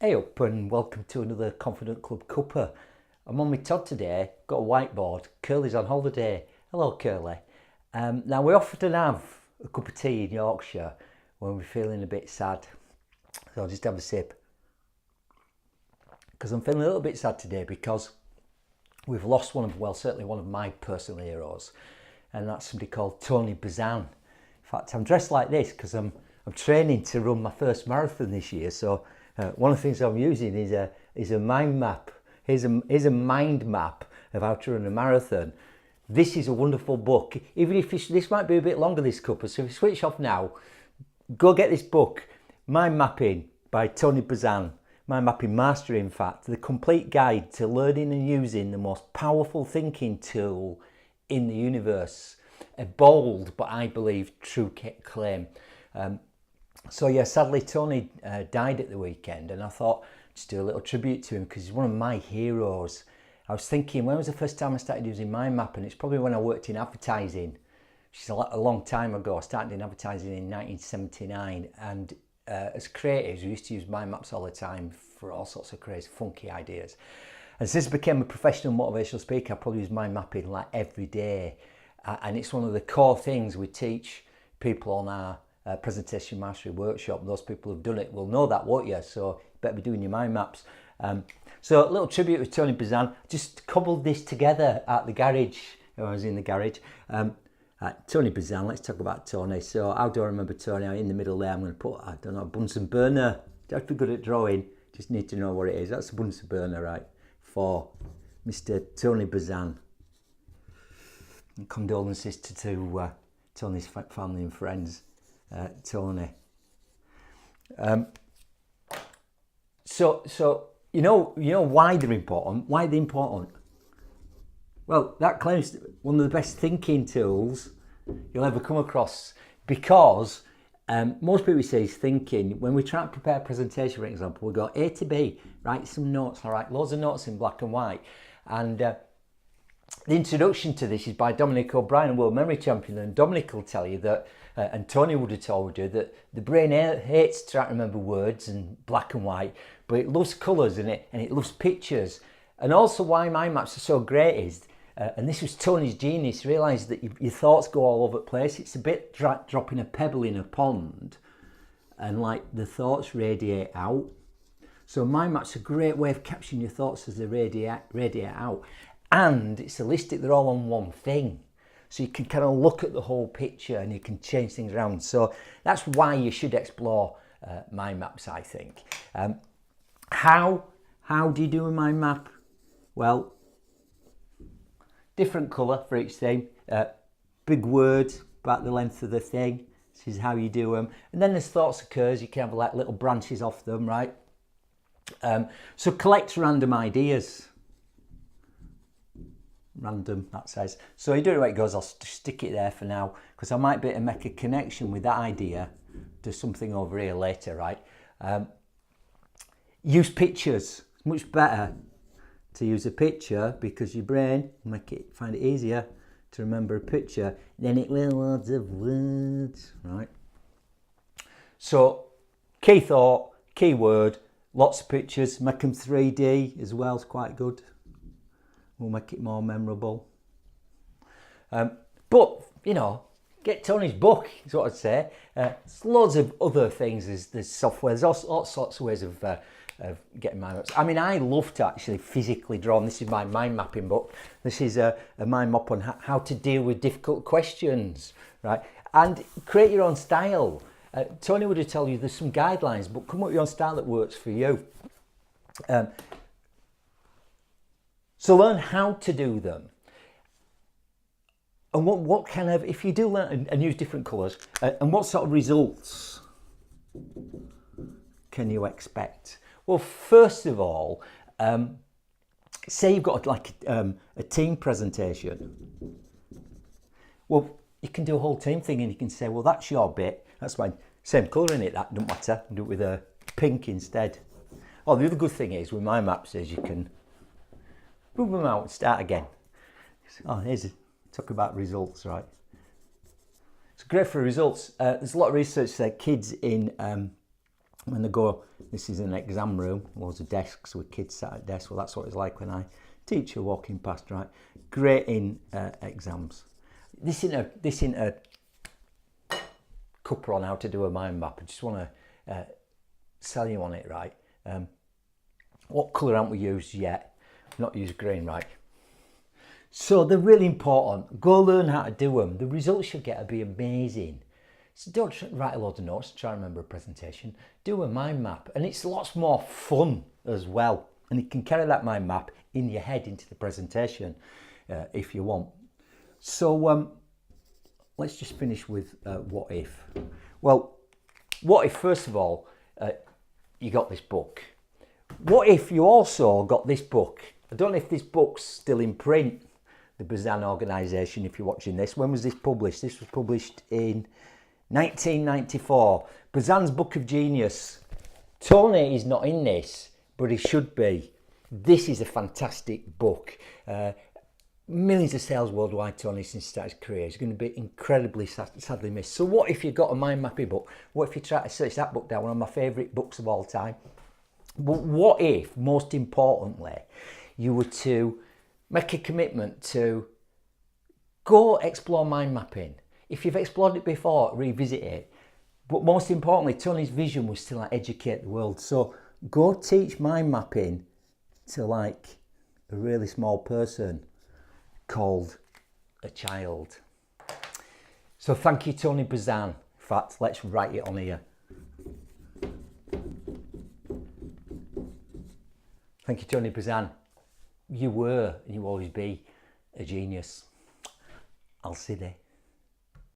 Hey up and welcome to another Confident Club Cuppa. I'm on with Todd today, got a whiteboard. Curly's on holiday. Hello Curly. Now we often have a cup of tea in Yorkshire when we're feeling a bit sad. So I'll just have a sip. Because I'm feeling a little bit sad today because we've lost certainly one of my personal heroes. And that's somebody called Tony Buzan. In fact, I'm dressed like this because I'm training to run my first marathon this year. So one of the things I'm using is a mind map. Here's a mind map of how to run a marathon. This is a wonderful book. Even if this might be a bit longer, this Cuppa, so if you switch off now, go get this book, Mind Mapping by Tony Buzan. Mind Mapping Mastery, in fact, the complete guide to learning and using the most powerful thinking tool in the universe. A bold, but I believe true claim. So yeah, sadly Tony died at the weekend, and I thought just do a little tribute to him because he's one of my heroes. I was thinking, when was the first time I started using mind mapping? It's probably when I worked in advertising, which is a long time ago. I started in advertising in 1979, and as creatives we used to use mind maps all the time for all sorts of crazy, funky ideas. And since I became a professional motivational speaker, I probably use mind mapping like every day, and it's one of the core things we teach people on our presentation mastery workshop. Those people who've done it will know that, won't you? So you better be doing your mind maps. So a little tribute to Tony Buzan. Just cobbled this together at the garage. I was in the garage. Tony Buzan, let's talk about Tony. So how do I remember Tony? In the middle there I'm going to put, I don't know, a Bunsen burner. Don't have to be good at drawing, just need to know what it is. That's a Bunsen burner, right? For Mr. Tony Buzan. And condolences to Tony's family and friends. Tony. So you know why they're important. Why they're important? Well, that claims one of the best thinking tools you'll ever come across, because most people say is thinking. When we try to prepare a presentation, for example, we go A to B, write some notes. All right, loads of notes in black and white, and the introduction to this is by Dominic O'Brien, world memory champion, and Dominic will tell you that, and Tony would have told you, that the brain hates to try to remember words and black and white, but it loves colours and it loves pictures. And also why mind maps are so great is, and this was Tony's genius, realised that your thoughts go all over the place. It's a bit dropping a pebble in a pond, and like the thoughts radiate out. So mind maps are a great way of capturing your thoughts as they radiate out. And it's holistic, they're all on one thing. So you can kind of look at the whole picture and you can change things around. So that's why you should explore mind maps, I think. How do you do a mind map? Well, different colour for each thing. Big words about the length of the thing. This is how you do them. And then as thoughts occurs, you can have like little branches off them, right? So collect random ideas. Random, that says. So you do it the way it goes. I'll stick it there for now because I might be able to make a connection with that idea to something over here later, right? Use pictures. It's much better to use a picture because your brain will find it easier to remember a picture than it will lots of words, right? So key thought, key word, lots of pictures. Make them 3D as well. It's quite good. Will make it more memorable. But, you know, get Tony's book, is what I'd say. There's loads of other things. There's software. There's all sorts of ways of getting mind maps. I mean, I love to actually physically draw. And this is my mind mapping book. This is a mind map on how to deal with difficult questions, right? And create your own style. Tony would have told you there's some guidelines, but come up with your own style that works for you. So learn how to do them. And what kind of, if you do learn and use different colours, and what sort of results can you expect? Well, first of all, say you've got like a team presentation. Well, you can do a whole team thing and you can say, well, that's your bit. That's fine. Same colour in it, that doesn't matter. Do it with a pink instead. Oh, the other good thing is with mind maps is you can move them out and start again. Oh, here's talk about results, right? It's great for results. There's a lot of research that kids in when they go This is an exam room, loads of desks with kids sat at desks. Well, that's what it's like when I teach you walking past, right? Great in exams. This isn't a Cuppa on how to do a mind map. I just want to sell you on it, right? What colour haven't we used yet? We've not used green, right? So they're really important. Go learn how to do them. The results you get will be amazing. So don't write a load of notes, try to remember a presentation. Do a mind map, and it's lots more fun as well. And you can carry that mind map in your head into the presentation if you want. So let's just finish with what if. Well, what if, first of all, you got this book? What if you also got this book? I don't know if this book's still in print, the Buzan organisation, if you're watching this. When was this published? This was published in 1994. Buzan's Book of Genius. Tony is not in this, but he should be. This is a fantastic book. Millions of sales worldwide, Tony, since he started his career. He's going to be incredibly sadly missed. So what if you got a mind mapping book? What if you try to search that book down? One of my favourite books of all time. But what if, most importantly, you were to make a commitment to go explore mind mapping? If you've explored it before, revisit it. But most importantly, Tony's vision was to like educate the world. So go teach mind mapping to like a really small person called a child. So thank you, Tony Buzan. In fact, let's write it on here. Thank you, Tony Buzan. You were, and you will always be, a genius. I'll see you there.